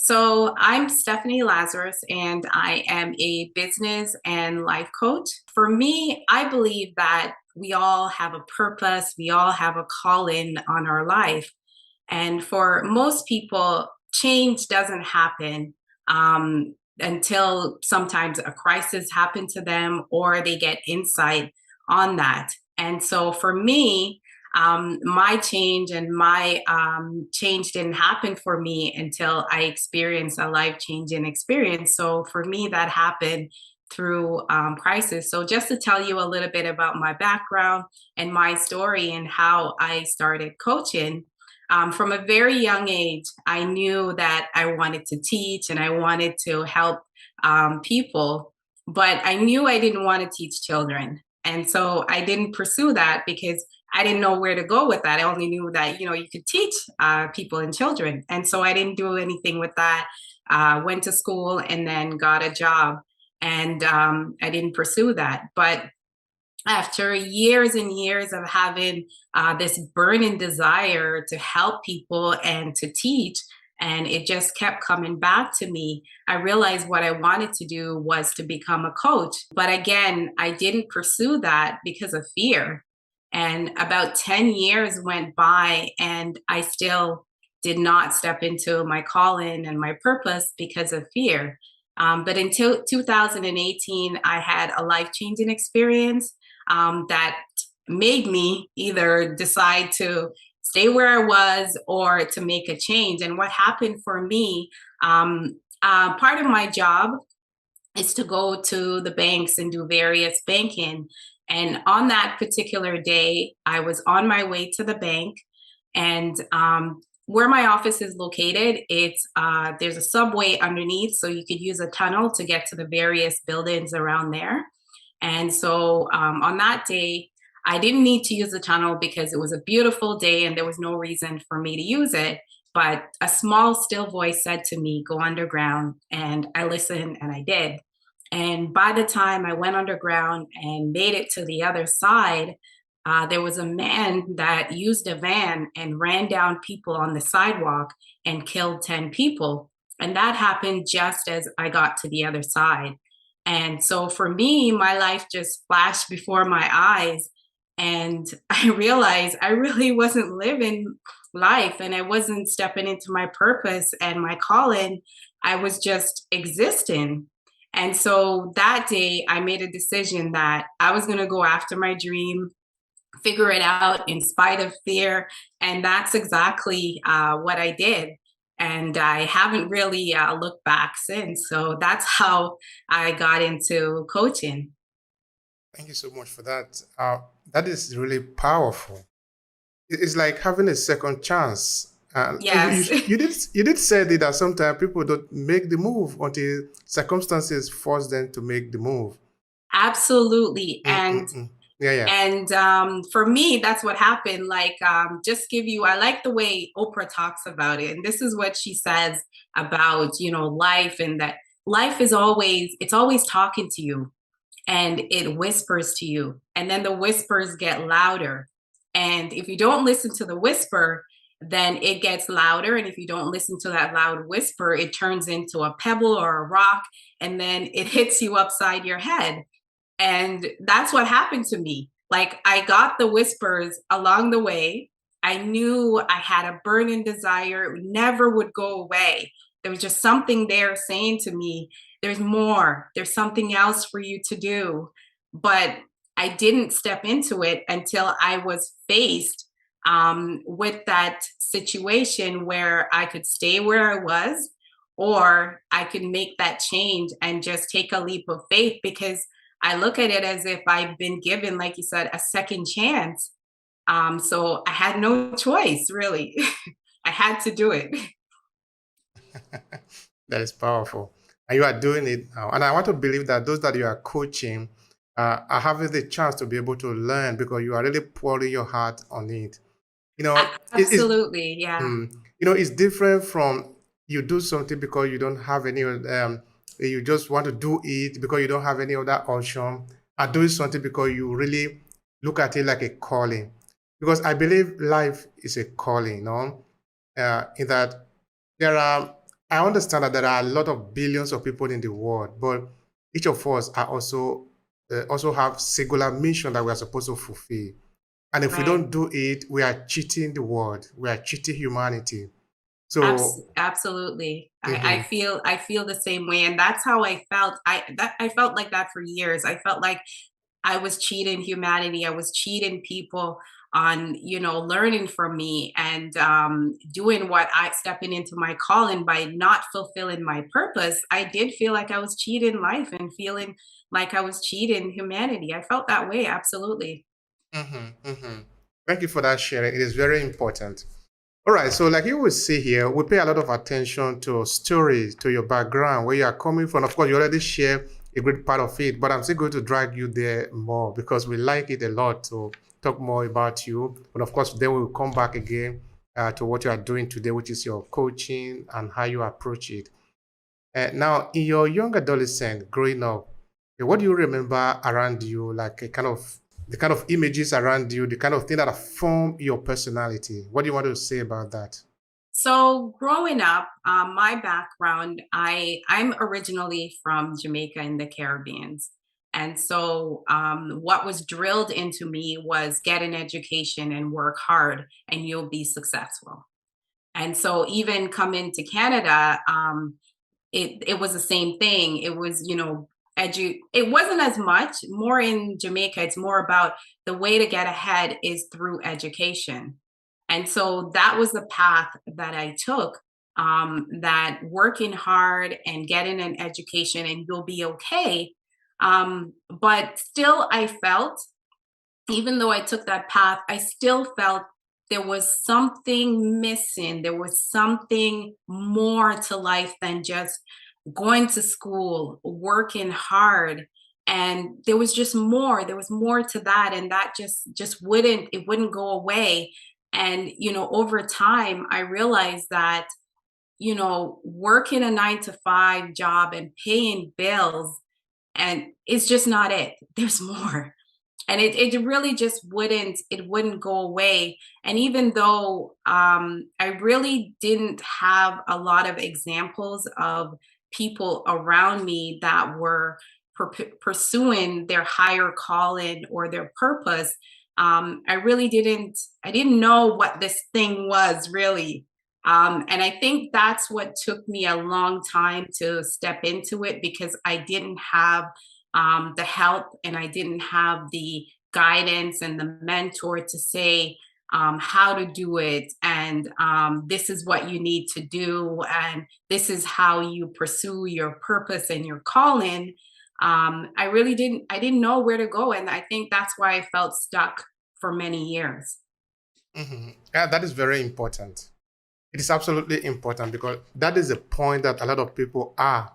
So, I'm Stefenie Lazarus, and I am a business and life coach. For me, I believe that we all have a purpose, we all have a calling on our life. And for most people, change doesn't happen until sometimes a crisis happens to them or they get insight on that. And so for me, my change and my change didn't happen for me until I experienced a life changing experience. So for me, that happened through crisis. So just to tell you a little bit about my background and my story and how I started coaching. From a very young age, I knew that I wanted to teach and I wanted to help people, but I knew I didn't want to teach children. And so I didn't pursue that because I didn't know where to go with that. I only knew that, you could teach people and children. And so I didn't do anything with that. Went to school and then got a job. And I didn't pursue that. But after years and years of having this burning desire to help people and to teach, and it just kept coming back to me, I realized what I wanted to do was to become a coach. But again, I didn't pursue that because of fear. And about 10 years went by, and I still did not step into my calling and my purpose because of fear. But until 2018, I had a life changing experience that made me either decide to stay where I was or to make a change. And what happened for me, part of my job is to go to the banks and do various banking. And on that particular day, I was on my way to the bank, and where my office is located, it's there's a subway underneath, so you could use a tunnel to get to the various buildings around there. And so on that day, I didn't need to use the tunnel because it was a beautiful day and there was no reason for me to use it. But a small, still voice said to me, go underground. And I listened and I did. And by the time I went underground and made it to the other side, there was a man that used a van and ran down people on the sidewalk and killed 10 people. And that happened just as I got to the other side. And so for me, my life just flashed before my eyes. And I realized I really wasn't living life and I wasn't stepping into my purpose and my calling. I was just existing. And so that day, I made a decision that I was going to go after my dream, figure it out in spite of fear. And that's exactly what I did. And I haven't really looked back since. So that's how I got into coaching. Thank you so much for that. That is really powerful. It's like having a second chance. Yes, You did say that sometimes people don't make the move until circumstances force them to make the move. absolutely. And Mm-mm-mm. Yeah, yeah. and for me, that's what happened. Like, just give you, I like the way Oprah talks about it. And this is what she says about, life, and that life is always, it's always talking to you and it whispers to you. And then the whispers get louder. And if you don't listen to the whisper, then it gets louder. And if you don't listen to that loud whisper, it turns into a pebble or a rock. And then it hits you upside your head. And that's what happened to me. Like, I got the whispers along the way. I knew I had a burning desire, it never would go away. There was just something there saying to me, there's more, there's something else for you to do. But I didn't step into it until I was faced with that situation where I could stay where I was, or I could make that change and just take a leap of faith, because I look at it as if I've been given, like you said, a second chance. So I had no choice, really. I had to do it. That is powerful. And you are doing it now. And I want to believe that those that you are coaching are having the chance to be able to learn because you are really pouring your heart on it. You know, it's Absolutely, yeah. it's different from you do something because you don't have any, you just want to do it because you don't have any other option, and doing something because you really look at it like a calling. Because I believe life is a calling, in that there are I understand that there are a lot of billions of people in the world, but each of us are also have singular mission that we are supposed to fulfill. And if we Right. don't do it, we are cheating the world. We are cheating humanity. So, Absolutely. I mhm, feel I feel the same way, and that's how I felt. I felt like that for years. I felt like I was cheating humanity. I was cheating people on, learning from me and doing what I stepping into my calling by not fulfilling my purpose. I did feel like I was cheating life and feeling like I was cheating humanity. I felt that way. Absolutely. mhm, mhm. Thank you for that sharing. It is very important. All right, so like you will see here, we pay a lot of attention to stories, to your background, where you are coming from. Of course, you already share a great part of it, but I'm still going to drag you there more because we like it a lot to talk more about you. But of course, then we'll come back again to what you are doing today, which is your coaching and how you approach it. Now, in your young adolescent growing up, what do you remember around you, like a kind of the kind of images around you, the kind of thing that form your personality? What do you want to say about that? So growing up, my background, I'm originally from Jamaica in the Caribbean. And so what was drilled into me was get an education and work hard and you'll be successful. And so even coming to Canada, it was the same thing. It was, it wasn't as much more in Jamaica. It's more about the way to get ahead is through education. And so that was the path that I took. That working hard and getting an education and you'll be okay. But still, I felt, even though I took that path, I still felt there was something missing. There was something more to life than just going to school, working hard. And there was just more. There was more to that. And that just wouldn't go away. And, over time, I realized that, working a 9 to 5 job and paying bills and it's just not it. There's more and it really just wouldn't go away. And even though I really didn't have a lot of examples of people around me that were pursuing their higher calling or their purpose, I really didn't know what this thing was really. And I think that's what took me a long time to step into it because I didn't have the help and I didn't have the guidance and the mentor to say how to do it and this is what you need to do and this is how you pursue your purpose and your calling. I didn't know where to go and I think that's why I felt stuck for many years. Yeah, that is very important. It is absolutely important because that is the point that a lot of people are.